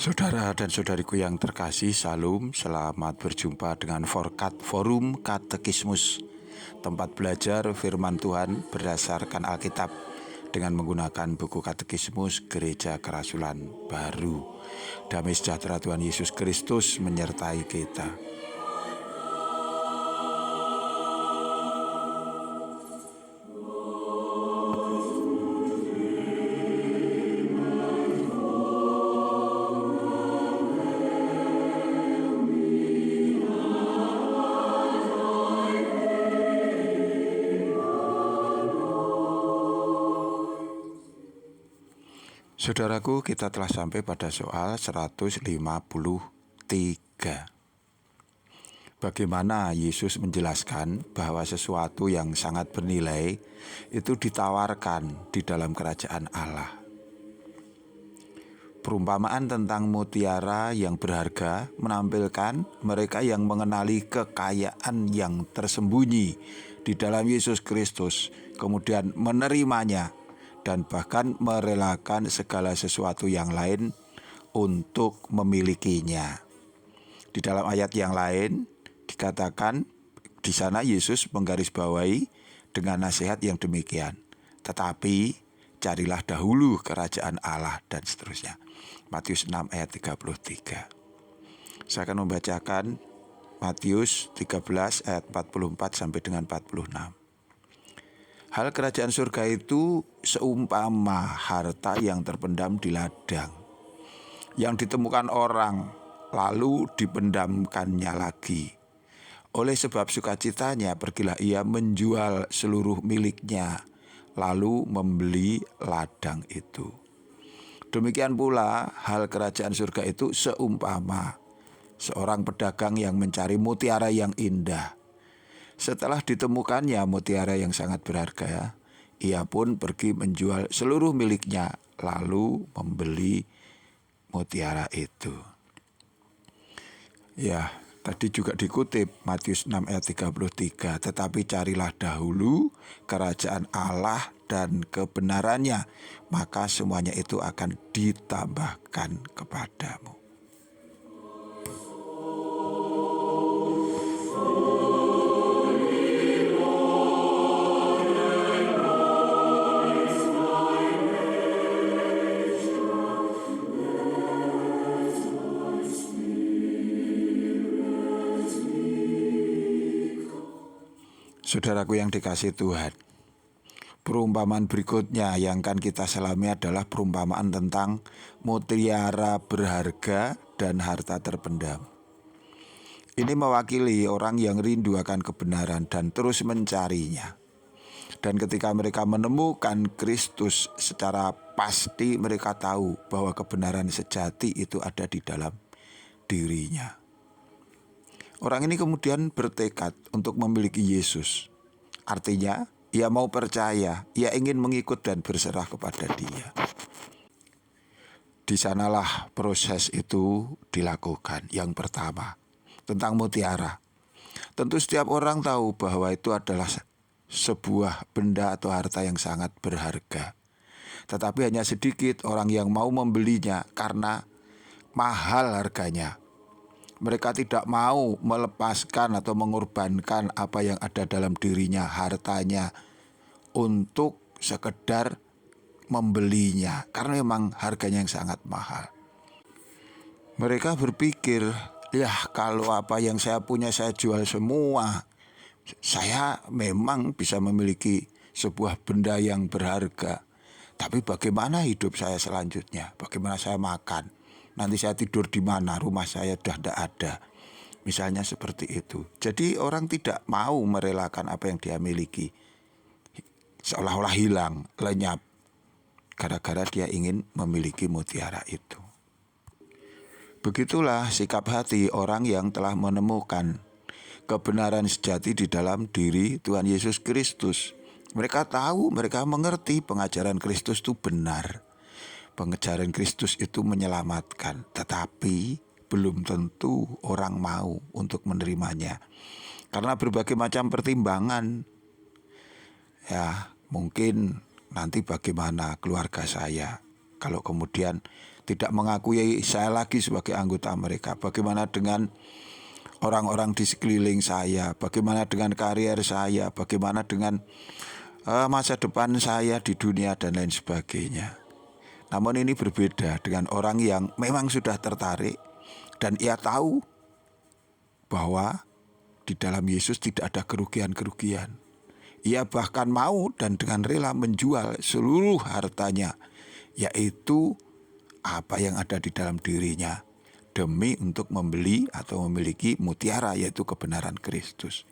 Saudara dan saudariku yang terkasih, Salam, selamat berjumpa dengan Forum Katekismus, tempat belajar firman Tuhan berdasarkan Alkitab dengan menggunakan buku Katekismus Gereja Kerasulan Baru. Damai sejahtera Tuhan Yesus Kristus menyertai kita. Saudaraku, kita telah sampai pada soal 153. Bagaimana Yesus menjelaskan bahwa sesuatu yang sangat bernilai itu ditawarkan di dalam kerajaan Allah. Perumpamaan tentang mutiara yang berharga menampilkan mereka yang mengenali kekayaan yang tersembunyi di dalam Yesus Kristus, kemudian menerimanya dan bahkan merelakan segala sesuatu yang lain untuk memilikinya. Di dalam ayat yang lain dikatakan di sana Yesus menggarisbawahi dengan nasihat yang demikian. Tetapi carilah dahulu kerajaan Allah, dan seterusnya. Matius 6 ayat 33. Saya akan membacakan Matius 13 ayat 44 sampai dengan 46. Hal kerajaan surga itu seumpama harta yang terpendam di ladang, yang ditemukan orang, lalu dipendamkannya lagi. Oleh sebab sukacitanya, pergilah ia menjual seluruh miliknya, lalu membeli ladang itu. Demikian pula hal kerajaan surga itu seumpama seorang pedagang yang mencari mutiara yang indah. Setelah ditemukannya mutiara yang sangat berharga, ia pun pergi menjual seluruh miliknya, lalu membeli mutiara itu. Ya, tadi juga dikutip Matius 6 ayat 33. Tetapi carilah dahulu kerajaan Allah dan kebenarannya, maka semuanya itu akan ditambahkan kepadamu. Saudaraku yang dikasihi Tuhan, perumpamaan berikutnya yang akan kita selami adalah perumpamaan tentang mutiara berharga dan harta terpendam. Ini mewakili orang yang rindu akan kebenaran dan terus mencarinya. Dan ketika mereka menemukan Kristus secara pasti, mereka tahu bahwa kebenaran sejati itu ada di dalam dirinya. Orang ini kemudian bertekad untuk memiliki Yesus. Artinya, ia mau percaya, ia ingin mengikut dan berserah kepada Dia. Di sanalah proses itu dilakukan. Yang pertama, tentang mutiara. Tentu setiap orang tahu bahwa itu adalah sebuah benda atau harta yang sangat berharga. Tetapi hanya sedikit orang yang mau membelinya karena mahal harganya. Mereka tidak mau melepaskan atau mengorbankan apa yang ada dalam dirinya, hartanya, untuk sekedar membelinya, karena memang harganya yang sangat mahal. Mereka berpikir, ya kalau apa yang saya punya saya jual semua, saya memang bisa memiliki sebuah benda yang berharga. Tapi bagaimana hidup saya selanjutnya? Bagaimana saya makan? Nanti saya tidur di mana? Rumah saya sudah tidak ada. Misalnya seperti itu. Jadi orang tidak mau merelakan apa yang dia miliki. Seolah-olah hilang, lenyap. Gara-gara dia ingin memiliki mutiara itu. Begitulah sikap hati orang yang telah menemukan kebenaran sejati di dalam diri Tuhan Yesus Kristus. Mereka tahu, mereka mengerti pengajaran Kristus itu benar. Pengajaran Kristus itu menyelamatkan, tetapi belum tentu orang mau untuk menerimanya. Karena berbagai macam pertimbangan. Ya, mungkin nanti bagaimana keluarga saya kalau kemudian tidak mengakui saya lagi sebagai anggota mereka. Bagaimana dengan orang-orang di sekeliling saya, bagaimana dengan karier saya, bagaimana dengan masa depan saya di dunia dan lain sebagainya. Namun ini berbeda dengan orang yang memang sudah tertarik dan ia tahu bahwa di dalam Yesus tidak ada kerugian-kerugian. Ia bahkan mau dan dengan rela menjual seluruh hartanya, yaitu apa yang ada di dalam dirinya, demi untuk membeli atau memiliki mutiara, yaitu kebenaran Kristus.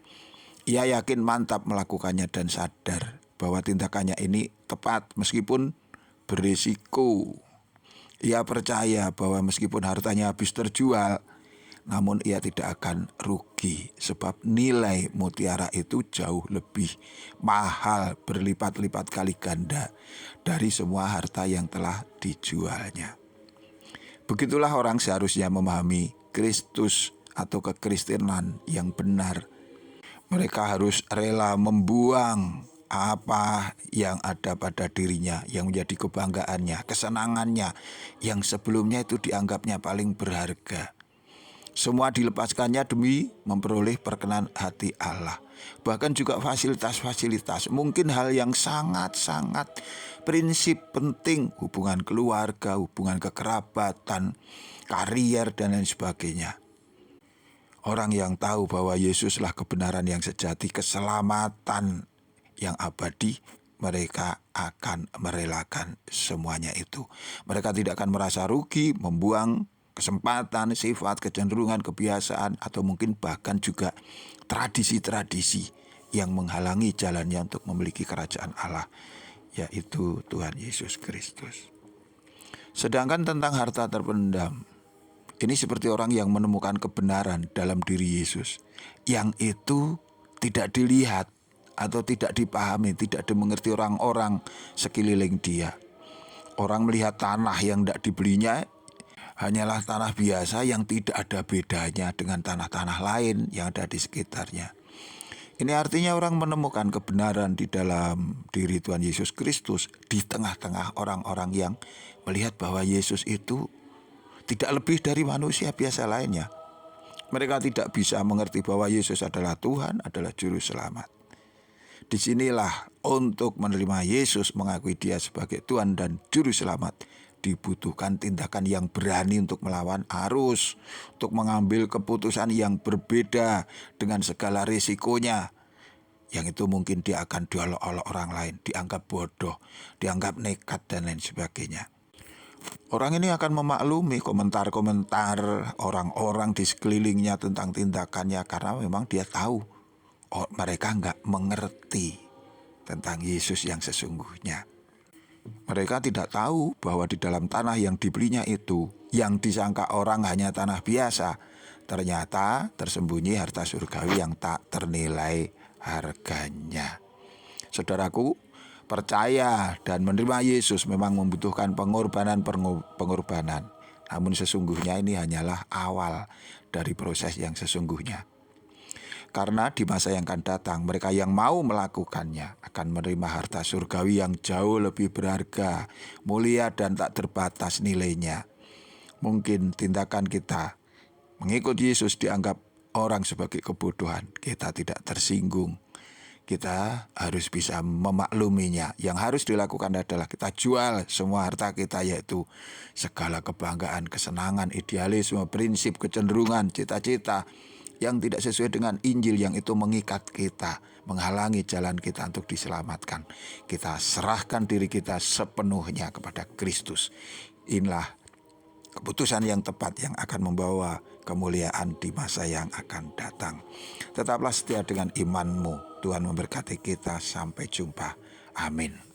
Ia yakin mantap melakukannya dan sadar bahwa tindakannya ini tepat meskipun berisiko. Ia percaya bahwa meskipun hartanya habis terjual, namun ia tidak akan rugi sebab nilai mutiara itu jauh lebih mahal, berlipat-lipat kali ganda dari semua harta yang telah dijualnya. Begitulah orang seharusnya memahami Kristus atau kekristenan yang benar. Mereka harus rela membuang apa yang ada pada dirinya, yang menjadi kebanggaannya, kesenangannya, yang sebelumnya itu dianggapnya paling berharga. Semua dilepaskannya demi memperoleh perkenan hati Allah. Bahkan juga fasilitas-fasilitas, mungkin hal yang sangat-sangat prinsip penting, hubungan keluarga, hubungan kekerabatan, karier, dan lain sebagainya. Orang yang tahu bahwa Yesuslah kebenaran yang sejati, keselamatan yang abadi, mereka akan merelakan semuanya itu. Mereka tidak akan merasa rugi membuang kesempatan, sifat, kecenderungan, kebiasaan, atau mungkin bahkan juga tradisi-tradisi yang menghalangi jalannya untuk memiliki kerajaan Allah, yaitu Tuhan Yesus Kristus. Sedangkan tentang harta terpendam, ini seperti orang yang menemukan kebenaran dalam diri Yesus, yang itu tidak dilihat atau tidak dipahami, tidak dimengerti orang-orang sekeliling dia. Orang melihat tanah yang tidak dibelinya hanyalah tanah biasa yang tidak ada bedanya dengan tanah-tanah lain yang ada di sekitarnya. Ini artinya orang menemukan kebenaran di dalam diri Tuhan Yesus Kristus di tengah-tengah orang-orang yang melihat bahwa Yesus itu tidak lebih dari manusia biasa lainnya. Mereka tidak bisa mengerti bahwa Yesus adalah Tuhan, adalah Juru Selamat. Disinilah untuk menerima Yesus, mengakui Dia sebagai Tuhan dan Juru Selamat, dibutuhkan tindakan yang berani untuk melawan arus, untuk mengambil keputusan yang berbeda dengan segala risikonya. Yang itu mungkin dia akan diolok-olok orang lain, dianggap bodoh, dianggap nekat dan lain sebagainya. Orang ini akan memaklumi komentar-komentar orang-orang di sekelilingnya tentang tindakannya karena memang dia tahu mereka nggak mengerti tentang Yesus yang sesungguhnya. Mereka tidak tahu bahwa di dalam tanah yang dibelinya itu, yang disangka orang hanya tanah biasa, ternyata tersembunyi harta surgawi yang tak ternilai harganya. Saudaraku, percaya dan menerima Yesus memang membutuhkan pengorbanan. Namun sesungguhnya ini hanyalah awal dari proses yang sesungguhnya. Karena di masa yang akan datang, mereka yang mau melakukannya akan menerima harta surgawi yang jauh lebih berharga, mulia dan tak terbatas nilainya. Mungkin tindakan kita mengikut Yesus dianggap orang sebagai kebodohan. Kita tidak tersinggung. Kita harus bisa memakluminya. Yang harus dilakukan adalah kita jual semua harta kita, yaitu segala kebanggaan, kesenangan, idealisme, prinsip, kecenderungan, cita-cita yang tidak sesuai dengan Injil, yang itu mengikat kita, menghalangi jalan kita untuk diselamatkan. Kita serahkan diri kita sepenuhnya kepada Kristus. Inilah keputusan yang tepat yang akan membawa kemuliaan di masa yang akan datang. Tetaplah setia dengan imanmu. Tuhan memberkati kita. Sampai jumpa. Amin.